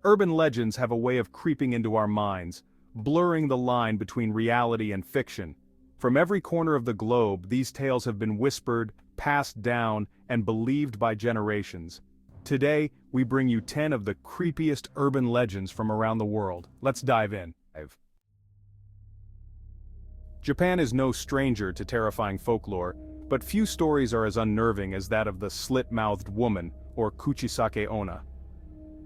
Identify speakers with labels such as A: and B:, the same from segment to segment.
A: Urban legends have a way of creeping into our minds, blurring the line between reality and fiction. From every corner of the globe, these tales have been whispered, passed down, and believed by generations. Today, we bring you 10 of the creepiest urban legends from around the world. Let's dive in. Japan is no stranger to terrifying folklore, but few stories are as unnerving as that of the Slit-Mouthed woman, or Kuchisake Onna.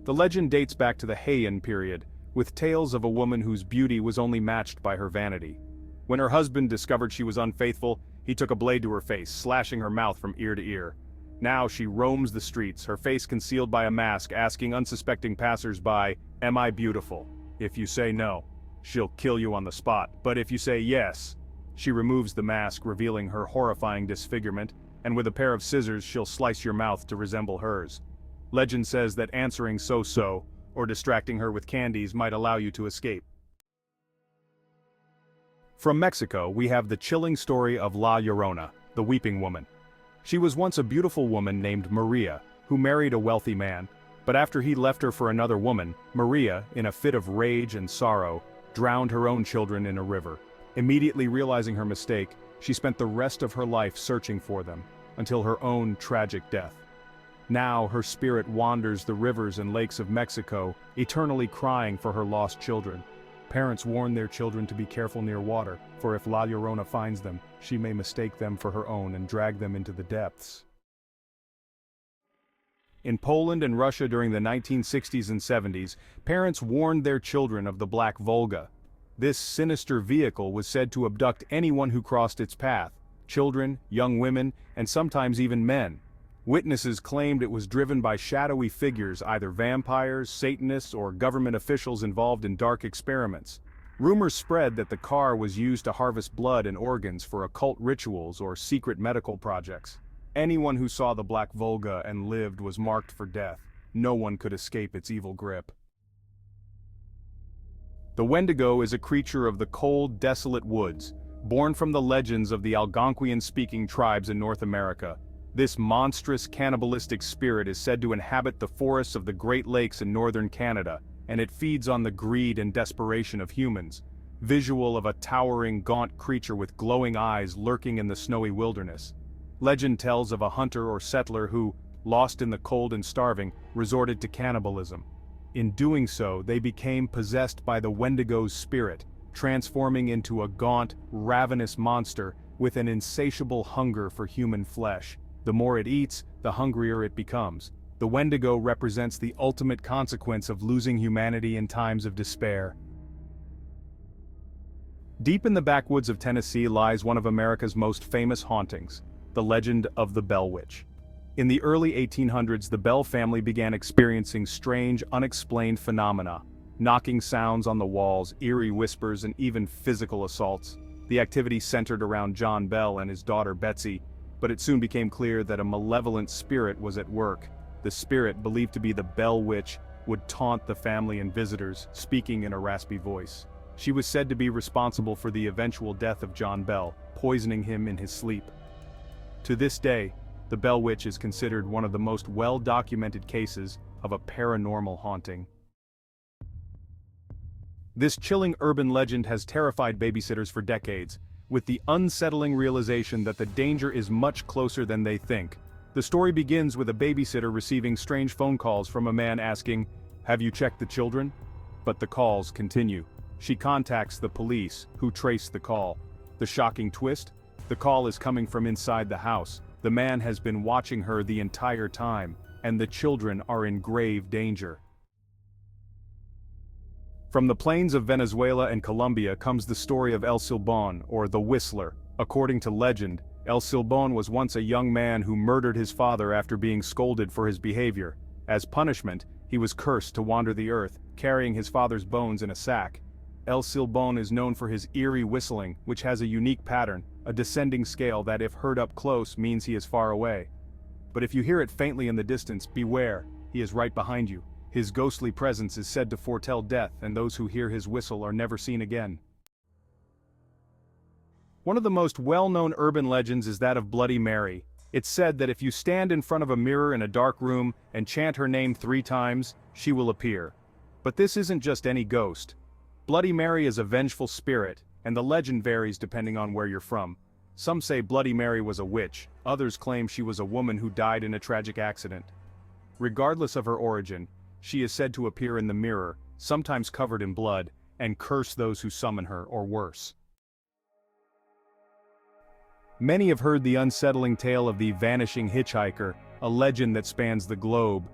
A: The legend dates back to the Heian period, with tales of a woman whose beauty was only matched by her vanity. When her husband discovered she was unfaithful, he took a blade to her face, slashing her mouth from ear to ear. Now she roams the streets, her face concealed by a mask, asking unsuspecting passers-by, "Am I beautiful?" If you say no, she'll kill you on the spot, but if you say yes, she removes the mask, revealing her horrifying disfigurement, and with a pair of scissors she'll slice your mouth to resemble hers. Legend says that answering so-so, or distracting her with candies might allow you to escape. From Mexico, we have the chilling story of La Llorona, the weeping woman. She was once a beautiful woman named Maria, who married a wealthy man, but after he left her for another woman, Maria, in a fit of rage and sorrow, drowned her own children in a river. Immediately realizing her mistake, she spent the rest of her life searching for them, until her own tragic death. Now her spirit wanders the rivers and lakes of Mexico, eternally crying for her lost children. Parents warn their children to be careful near water, for if La Llorona finds them, she may mistake them for her own and drag them into the depths. In Poland and Russia during the 1960s and 70s, parents warned their children of the Black Volga. This sinister vehicle was said to abduct anyone who crossed its path, children, young women, and sometimes even men. Witnesses claimed it was driven by shadowy figures, either vampires, Satanists, or government officials involved in dark experiments. Rumors spread that the car was used to harvest blood and organs for occult rituals or secret medical projects. Anyone who saw the Black Volga and lived was marked for death. No one could escape its evil grip. The Wendigo is a creature of the cold, desolate woods, born from the legends of the Algonquian-speaking tribes in North America. This monstrous, cannibalistic spirit is said to inhabit the forests of the Great Lakes in northern Canada, and it feeds on the greed and desperation of humans. Visual of a towering, gaunt creature with glowing eyes lurking in the snowy wilderness. Legend tells of a hunter or settler who, lost in the cold and starving, resorted to cannibalism. In doing so, they became possessed by the Wendigo's spirit, transforming into a gaunt, ravenous monster with an insatiable hunger for human flesh. The more it eats, the hungrier it becomes. The Wendigo represents the ultimate consequence of losing humanity in times of despair. Deep in the backwoods of Tennessee lies one of America's most famous hauntings, the legend of the Bell Witch. In the early 1800s, the Bell family began experiencing strange, unexplained phenomena, knocking sounds on the walls, eerie whispers, and even physical assaults. The activity centered around John Bell and his daughter Betsy, but it soon became clear that a malevolent spirit was at work. The spirit, believed to be the Bell Witch, would taunt the family and visitors, speaking in a raspy voice. She was said to be responsible for the eventual death of John Bell, poisoning him in his sleep. To this day, the Bell Witch is considered one of the most well-documented cases of a paranormal haunting. This chilling urban legend has terrified babysitters for decades, with the unsettling realization that the danger is much closer than they think. The story begins with a babysitter receiving strange phone calls from a man asking, "Have you checked the children?" But the calls continue. She contacts the police, who trace the call. The shocking twist? The call is coming from inside the house. The man has been watching her the entire time, and the children are in grave danger. From the plains of Venezuela and Colombia comes the story of El Silbón, or the Whistler. According to legend, El Silbón was once a young man who murdered his father after being scolded for his behavior. As punishment, he was cursed to wander the earth, carrying his father's bones in a sack. El Silbón is known for his eerie whistling, which has a unique pattern, a descending scale that if heard up close means he is far away. But if you hear it faintly in the distance, beware, he is right behind you. His ghostly presence is said to foretell death, and those who hear his whistle are never seen again. One of the most well-known urban legends is that of Bloody Mary. It's said that if you stand in front of a mirror in a dark room and chant her name 3 times, she will appear. But this isn't just any ghost. Bloody Mary is a vengeful spirit, and the legend varies depending on where you're from. Some say Bloody Mary was a witch, others claim she was a woman who died in a tragic accident. Regardless of her origin, she is said to appear in the mirror, sometimes covered in blood, and curse those who summon her, or worse. Many have heard the unsettling tale of the Vanishing Hitchhiker, a legend that spans the globe.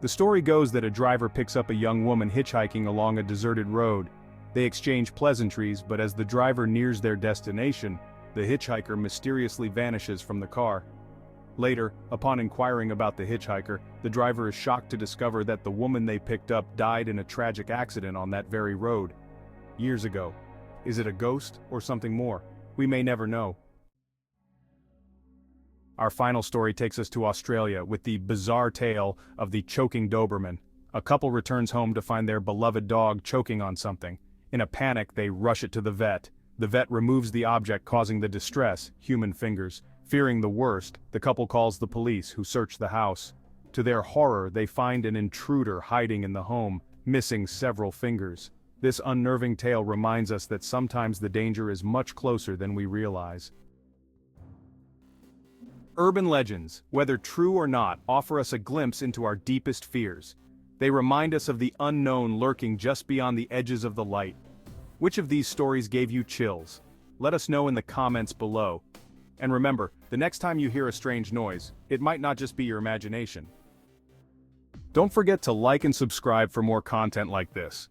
A: The story goes that a driver picks up a young woman hitchhiking along a deserted road. They exchange pleasantries, but as the driver nears their destination, the hitchhiker mysteriously vanishes from the car. Later, upon inquiring about the hitchhiker, the driver is shocked to discover that the woman they picked up died in a tragic accident on that very road. Years ago. Is it a ghost or something more? We may never know. Our final story takes us to Australia with the bizarre tale of the choking Doberman. A couple returns home to find their beloved dog choking on something. In a panic, they rush it to the vet. The vet removes the object causing the distress, human fingers. Fearing the worst, the couple calls the police, who search the house. To their horror, they find an intruder hiding in the home, missing several fingers. This unnerving tale reminds us that sometimes the danger is much closer than we realize. Urban legends, whether true or not, offer us a glimpse into our deepest fears. They remind us of the unknown lurking just beyond the edges of the light. Which of these stories gave you chills? Let us know in the comments below. And remember, the next time you hear a strange noise, it might not just be your imagination. Don't forget to like and subscribe for more content like this.